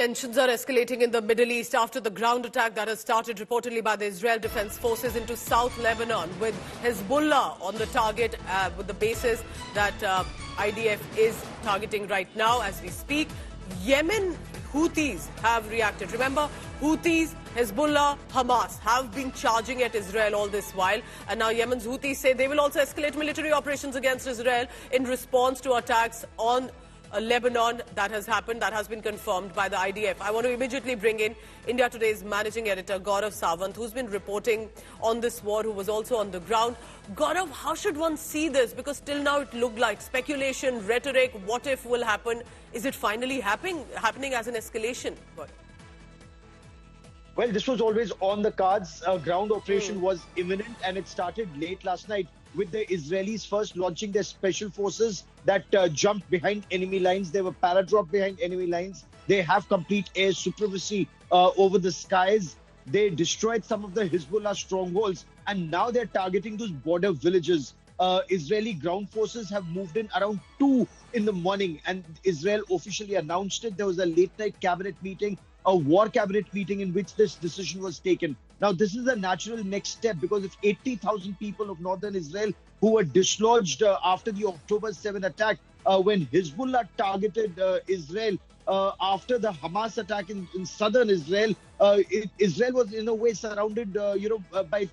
Tensions are escalating in the Middle East after the ground attack that has started reportedly by the Israel Defense Forces into South Lebanon, with Hezbollah on the target, with the bases that IDF is targeting right now as we speak. Yemen Houthis have reacted. Remember, Houthis, Hezbollah, Hamas have been charging at Israel all this while. And now Yemen's Houthis say they will also escalate military operations against Israel in response to attacks on Lebanon that has happened, that has been confirmed by the IDF. I want to immediately bring in India Today's managing editor, Gaurav Sawant, who's been reporting on this war, who was also on the ground. Gaurav, how should one see this? Because till now it looked like speculation, rhetoric, what if will happen. Is it finally happening as an escalation? Well, this was always on the cards. Ground operation was imminent, and it started late last night with the Israelis first launching their special forces that jumped behind enemy lines. They were paradropped behind enemy lines. They have complete air supremacy over the skies. They destroyed some of the Hezbollah strongholds, and now they're targeting those border villages. Israeli ground forces have moved in around 2 in the morning, and Israel officially announced it. There was a late-night cabinet meeting, a war cabinet meeting, in which this decision was taken. Now, this is a natural next step, because if 80,000 people of northern Israel who were dislodged after the October 7 attack, when Hezbollah targeted Israel after the Hamas attack in southern Israel, Israel was in a way surrounded, by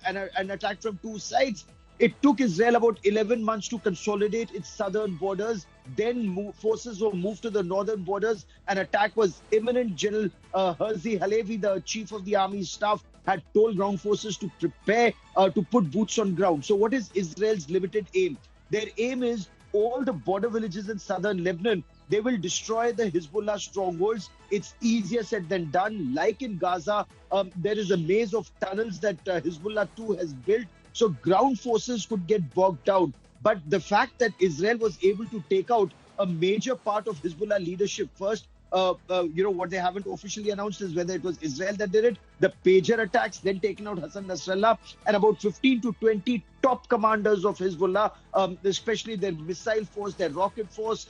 an attack from 2 sides. It took Israel about 11 months to consolidate its southern borders. Then forces were moved to the northern borders. An attack was imminent. General Herzi Halevi, the chief of the army staff, had told ground forces to prepare to put boots on ground. So what is Israel's limited aim? Their aim is all the border villages in southern Lebanon. They will destroy the Hezbollah strongholds. It's easier said than done. Like in Gaza, there is a maze of tunnels that Hezbollah too has built. So ground forces could get bogged down. But the fact that Israel was able to take out a major part of Hezbollah leadership first, what they haven't officially announced is whether it was Israel that did it. The pager attacks, then taken out Hassan Nasrallah, and about 15 to 20 top commanders of Hezbollah, especially their missile force, their rocket force,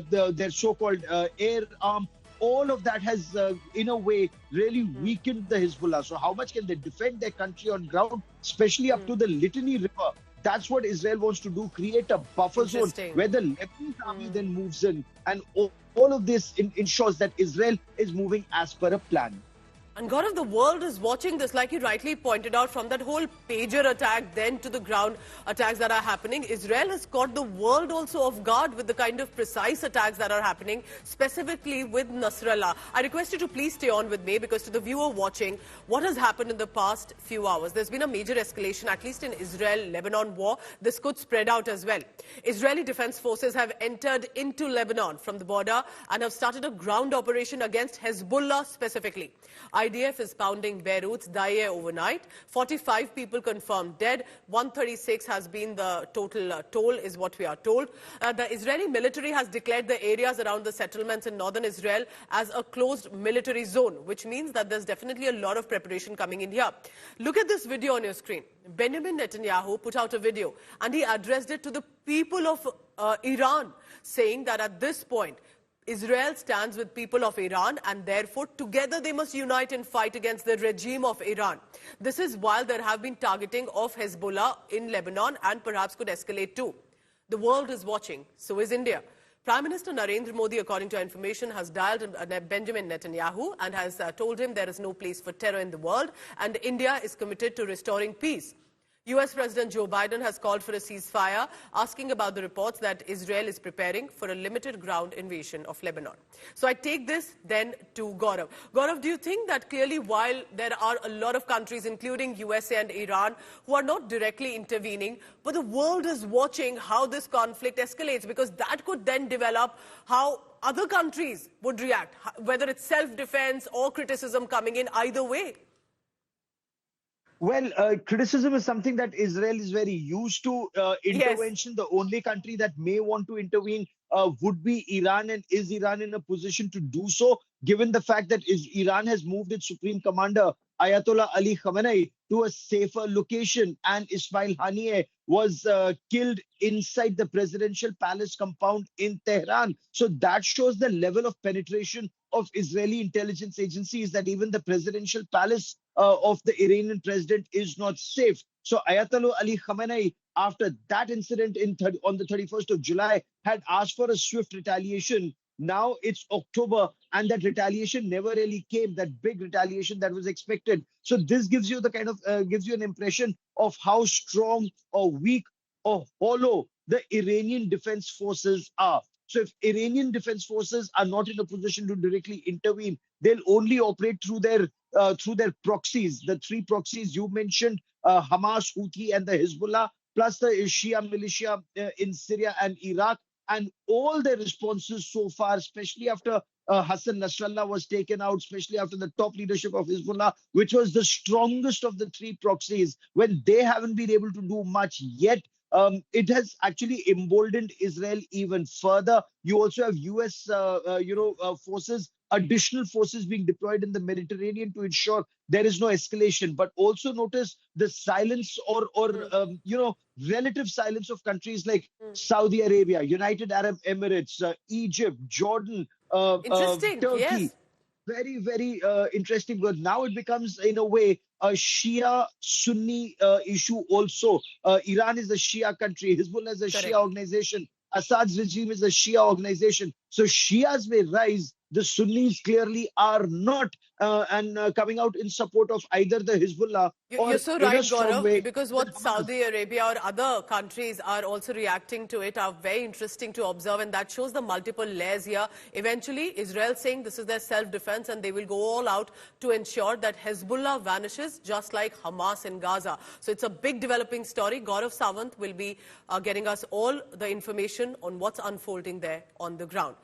their so-called air arm. All of that has, in a way, really weakened the Hezbollah. So how much can they defend their country on ground, especially up to the Litani River? That's what Israel wants to do, create a buffer zone where the Lebanese army then moves in. And all of this ensures that Israel is moving as per a plan. And Gaurav, the world is watching this, like you rightly pointed out, from that whole pager attack, then to the ground attacks that are happening. Israel has caught the world also off guard with the kind of precise attacks that are happening, specifically with Nasrallah. I request you to please stay on with me, because to the viewer watching, what has happened in the past few hours? There's been a major escalation, at least in Israel-Lebanon war. This could spread out as well. Israeli defense forces have entered into Lebanon from the border and have started a ground operation against Hezbollah specifically. IDF is pounding Beirut's Dahieh overnight. 45 people confirmed dead. 136 has been the total toll, is what we are told. The Israeli military has declared the areas around the settlements in northern Israel as a closed military zone, which means that there's definitely a lot of preparation coming in here. Look at this video on your screen. Benjamin Netanyahu put out a video, and he addressed it to the people of Iran, saying that at this point, Israel stands with people of Iran, and therefore together they must unite and fight against the regime of Iran. This is while there have been targeting of Hezbollah in Lebanon and perhaps could escalate too. The world is watching, so is India. Prime Minister Narendra Modi, according to information, has dialed Benjamin Netanyahu and has told him there is no place for terror in the world, and India is committed to restoring peace. US President Joe Biden has called for a ceasefire, asking about the reports that Israel is preparing for a limited ground invasion of Lebanon. So I take this then to Gaurav. Gaurav, do you think that clearly, while there are a lot of countries, including USA and Iran, who are not directly intervening, but the world is watching how this conflict escalates, because that could then develop how other countries would react, whether it's self-defense or criticism coming in either way? Well, criticism is something that Israel is very used to. Intervention, Yes. the only country that may want to intervene would be Iran. And is Iran in a position to do so, given the fact that Iran has moved its supreme commander, Ayatollah Ali Khamenei, to a safer location, and Ismail Haniyeh was killed inside the presidential palace compound in Tehran. So that shows the level of penetration of Israeli intelligence agencies that even the presidential palace of the Iranian president is not safe. So Ayatollah Ali Khamenei, after that incident on the 31st of July, had asked for a swift retaliation. Now it's October, and that retaliation never really came. That big retaliation that was expected. So this gives you the kind of gives you an impression of how strong or weak or hollow the Iranian defense forces are. So if Iranian defense forces are not in a position to directly intervene, they'll only operate through their proxies. The three proxies you mentioned, Hamas, Houthi, and the Hezbollah, plus the Shia militia in Syria and Iraq, and all their responses so far, especially after Hassan Nasrallah was taken out, especially after the top leadership of Hezbollah, which was the strongest of the three proxies, when they haven't been able to do much yet. It has actually emboldened Israel even further. You also have U.S. Forces, additional forces being deployed in the Mediterranean to ensure there is no escalation. But also notice the silence or relative silence of countries like Saudi Arabia, United Arab Emirates, Egypt, Jordan, Interesting, Turkey. yes. Very, very interesting, because now it becomes, in a way, a Shia Sunni issue also. Iran is a Shia country, Hezbollah is a Correct. Shia organization, Assad's regime is a Shia organization. So Shias may rise, the Sunnis clearly are not, and coming out in support of either the Hezbollah or, You're so in a right, strong way, Gaurav, because the what Hamas. Saudi Arabia or other countries are also reacting to it are very interesting to observe, and that shows the multiple layers here. Eventually, Israel saying this is their self-defense and they will go all out to ensure that Hezbollah vanishes, just like Hamas in Gaza. So it's a big developing story. Gaurav Sawant will be getting us all the information on what's unfolding there on the ground.